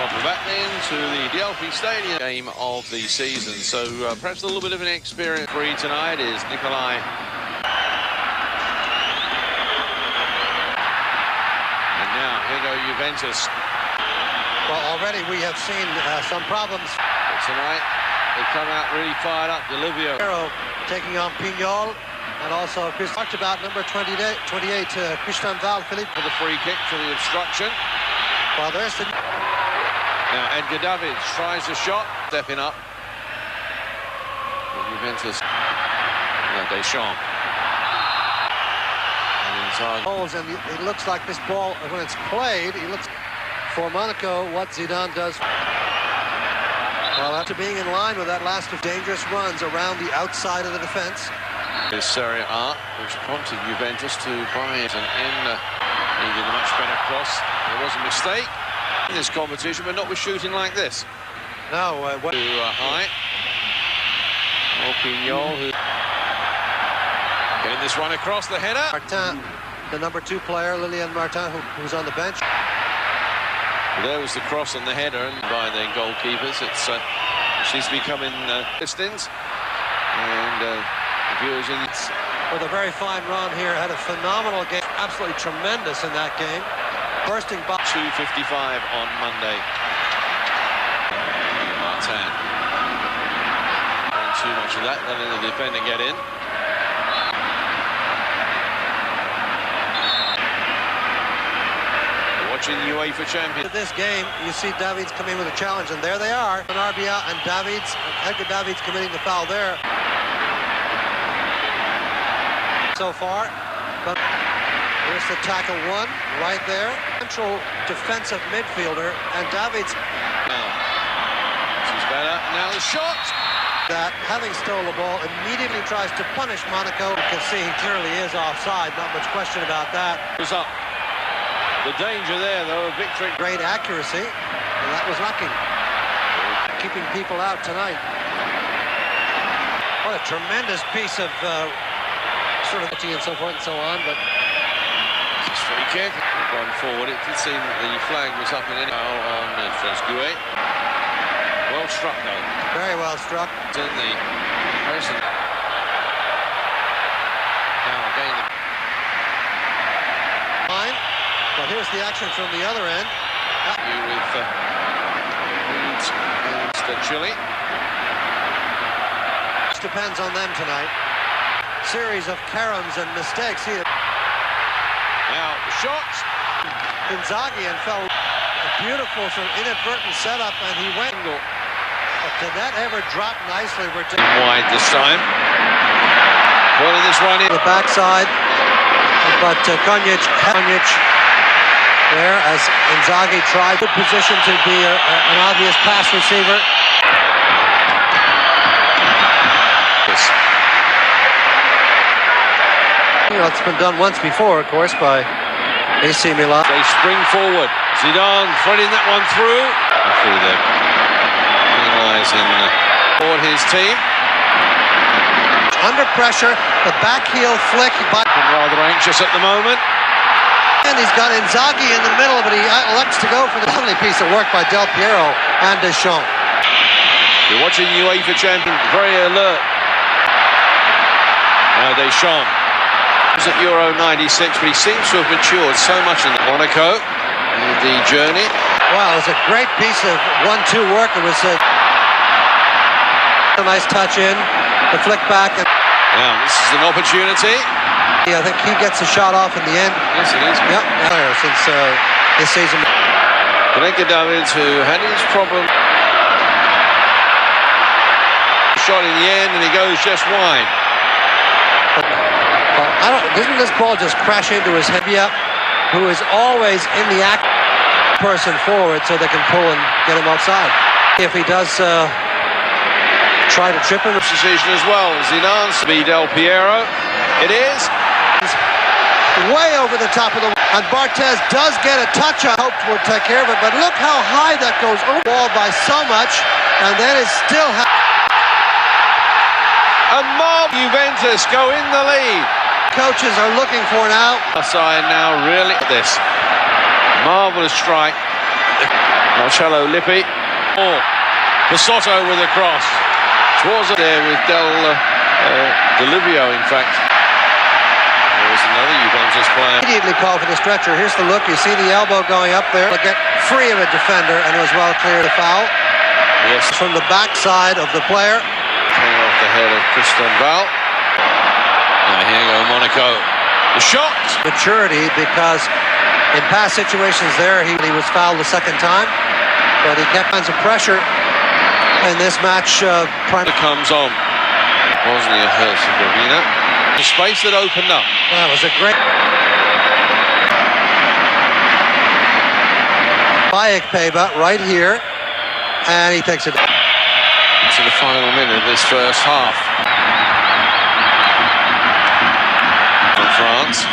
Welcome back then to the Delphi Stadium game of the season. So perhaps a little bit of an experience for you tonight is Nikolai. And now here go Juventus. Well, already we have seen some problems. But tonight they come out really fired up. Delivio. Piero taking on Pignol. And also, Chris talked about number 28, Christian Val Philippe. For the free kick for the obstruction. Well, there's the... Now Edgar Davids tries the shot, stepping up. Juventus. Deschamps. And it looks like this ball, when it's played, he looks for Monaco what Zidane does. Well, after being in line with that last of dangerous runs around the outside of the defense. Is Serie A, which prompted Juventus to buy it and needed a much better cross. There was a mistake in this competition, but not with shooting like this. No, too high. Pignol, who getting this one across the header. Martin, the number 2 player, Lilian Martin, who's on the bench. There was the cross and the header, and by the goalkeepers, it seems to be coming distance. And viewers in with a very fine run here, had a phenomenal game, absolutely tremendous in that game. Bursting by 2:55 on Monday. Martin. Not too much of that, letting the defender get in. Watching the UEFA Champions. This game, you see Davids come in with a challenge, and there they are. An RBA and Davids, Edgar Davids committing the foul there. So far, but here's the tackle one right there. Central defensive midfielder, and Davids. Now, this is better. Now the shot. That having stolen the ball immediately tries to punish Monaco. You can see he clearly is offside. Not much question about that. Was up. The danger there, though, of victory. Great accuracy, and that was lucky. Keeping people out tonight. What a tremendous piece of sort of and so forth and so on, but this free kick going forward. It did seem that the flag was up in any foul on Fresguet. Well struck though. Very well struck. In the person. Now again. Fine. But here's the action from the other end. With Chile. This depends on them tonight. Series of caroms and mistakes here. Now the shots. Inzaghi and fell a beautiful sort of inadvertent setup, and he went. But did that ever drop nicely? Wide this time. Pulling this one in. The backside, but Konjic there as Inzaghi tried. Good position to be an obvious pass receiver. Yes. You know, it's been done once before, of course, by AC Milan. They spring forward. Zidane threading that one through. Through there. Penalising for his team. Under pressure, the back heel flick. Rather anxious at the moment. And he's got Inzaghi in the middle, but he elects to go for the lovely piece of work by Del Piero and Deschamps. You're watching UEFA Champions, very alert. Now Deschamps. He was at Euro 96, but he seems to have matured so much in Monaco and the journey. Wow, it was a great piece of 1-2 work. It was a nice touch in, the flick back. And now this is an opportunity. I think he gets a shot off in the end. Yes, it is. Yep, since this season. Edgar Davids, who had his problem. Shot in the end, and he goes just wide. Doesn't this ball just crash into his head? Yeah, who is always in the act person forward so they can pull and get him outside. If he does try to trip him. Decision as well. Zidane to be Del Piero. It is. Way over the top of the... And Barthez does get a touch. I hope we'll take care of it. But look how high that goes over the ball by so much. And then it's still... And mob Juventus go in the lead. Coaches are looking for now. Side now really this marvelous strike. Marcello Lippi. Oh, Pessotto with a cross. Towards there with Delivio, in fact. There's another Juventus player. Immediately called for the stretcher. Here's the look. You see the elbow going up there. Get free of a defender, and it was well clear the foul. Yes. From the backside of the player. Came off the head of Christian Val. And here go Monaco. The shot! Maturity, because in past situations there, he was fouled the second time, but he kept on some pressure in this match. It comes on. Bosnia-Herzegovina. The space that opened up. That was a great... Bayek Peba right here, and he takes it to the final minute of this first half. From France,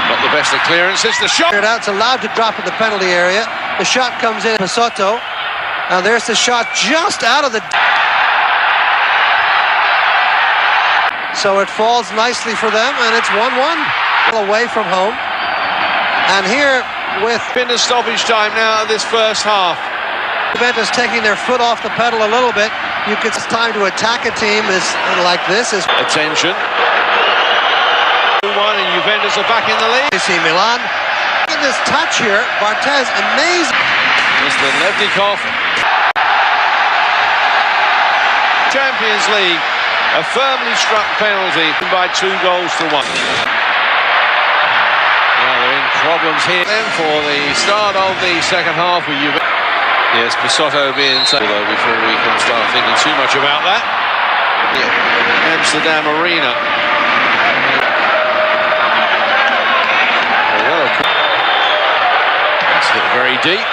got the best of clearances. The shot. It's allowed to drop in the penalty area. The shot comes in. Pessotto, and there's the shot just out of the. So it falls nicely for them, and it's 1-1 away from home. And here with been a stoppage time now of this first half. Juventus taking their foot off the pedal a little bit. You could. It's time to attack a team is like this. Is attention. 2-1 and Juventus are back in the lead. AC Milan. Look at this touch here. Barthez, amazing. It's the Lebnikov. Champions League. A firmly struck penalty by 2-1. Now they're in problems here then for the start of the second half with Juventus. Yes, Pessotto being so low before we can start thinking too much about that. Yeah. Amsterdam Arena. It's hit very deep.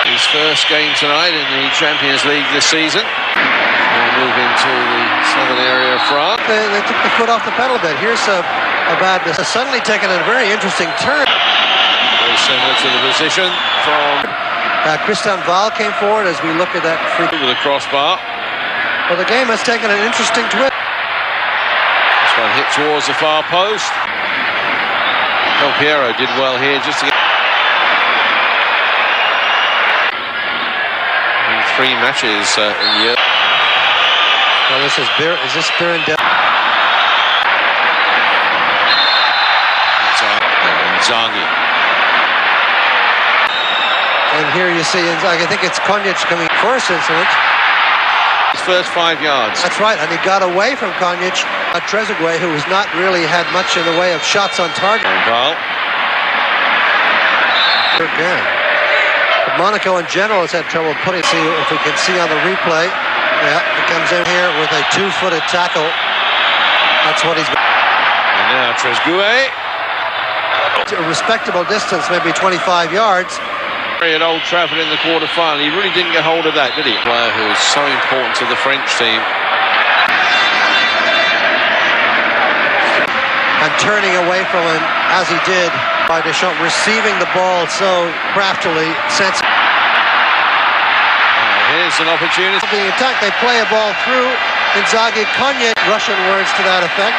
His first game tonight in the Champions League this season. We'll move into the southern area of France. They took the foot off the pedal a bit. Here's a bad miss. Suddenly taken a very interesting turn. Very similar to the position from Christian Val came forward as we look at that free with a crossbar. Well, the game has taken an interesting twist. This one hit towards the far post. Piero did well here just to get 3 matches in the year. Well, this is Birindel. Zangi. And here you see, I think it's Konjic coming first incident. His first 5 yards. That's right, and he got away from Konjic. Trezeguet, who has not really had much in the way of shots on target. Again. But Monaco in general has had trouble putting. See if we can see on the replay. Yeah, he comes in here with a 2-footed tackle. That's what he's. And now Trezeguet. A respectable distance, maybe 25 yards. At Old Trafford in the quarter-final. He really didn't get hold of that, did he? A player who is so important to the French team. And turning away from him, as he did, by Deschamps, receiving the ball so craftily. Here's an opportunity. Being attacked, they play a ball through. Inzaghi, Konjic, Russian words to that effect.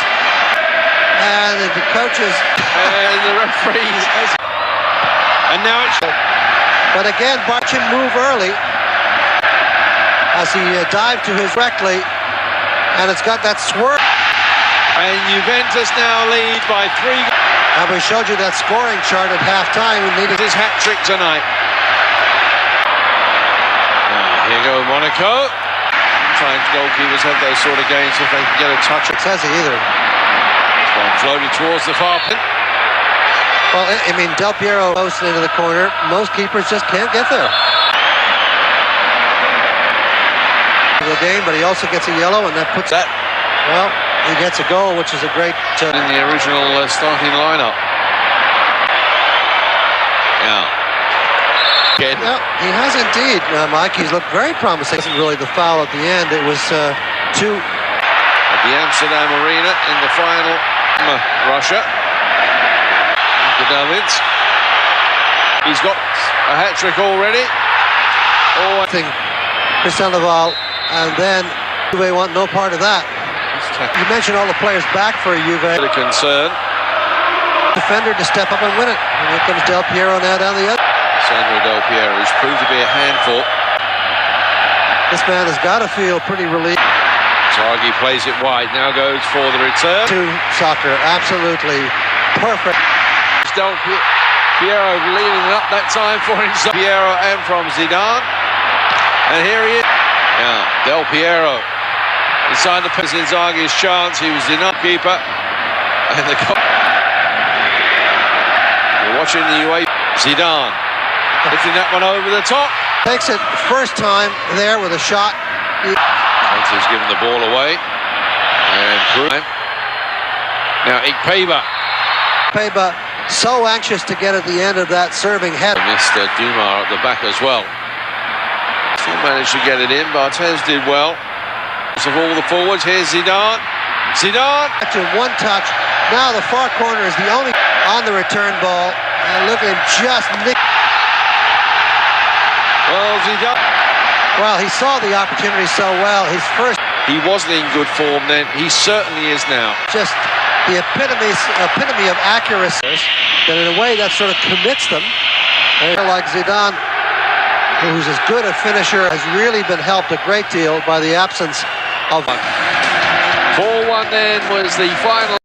And the coaches... and the referees... And now it's... But again, Barchin move early as he dived to his directly, and it's got that swerve. And Juventus now lead by 3. And we showed you that scoring chart at halftime. We needed his hat trick tonight. Here go Monaco. Sometimes goalkeepers have those sort of games if they can get a touch. It says either. This one floated towards the far pin. Well, I mean, Del Piero posted into the corner. Most keepers just can't get there. The game, but he also gets a yellow, and that puts that. Well, he gets a goal, which is a great. In the original starting lineup. Yeah. Yeah, he has indeed, Mike. He's looked very promising. It wasn't really the foul at the end. It was 2. At the Amsterdam Arena in the final, Russia. Davids. He's got a hat-trick already. Oh, I think Christian Val, and then Juve want no part of that. You mentioned all the players back for Juve. A concern. Defender to step up and win it. And here comes Del Piero now down the other. Sandro Del Piero, who's proved to be a handful. foot. This man has got to feel pretty relieved. Zaghi plays it wide, now goes for the return. To soccer, absolutely perfect. Piero leading it up that time for him. Piero and from Zidane. And here he is. Now, Del Piero inside the pass in Zaghi's chance. He was the keeper. And the goal. We're watching the UEFA. Zidane lifting that one over the top. Takes it first time there with a shot. Conte's given the ball away. And now Ikpeba. Ikpeba so anxious to get at the end of that serving head. Mr. Dumar at the back as well. Still managed to get it in. Barthez did well. Of all the forwards, here's Zidane. Zidane! To one touch. Now the far corner is the only on the return ball. And look at him just nick. Well, Zidane. Well, he saw the opportunity so well. His first. He wasn't in good form then. He certainly is now. Just the epitome of accuracy. That in a way that sort of commits them. And like Zidane, who's as good a finisher, has really been helped a great deal by the absence of. 4-1 then was the final.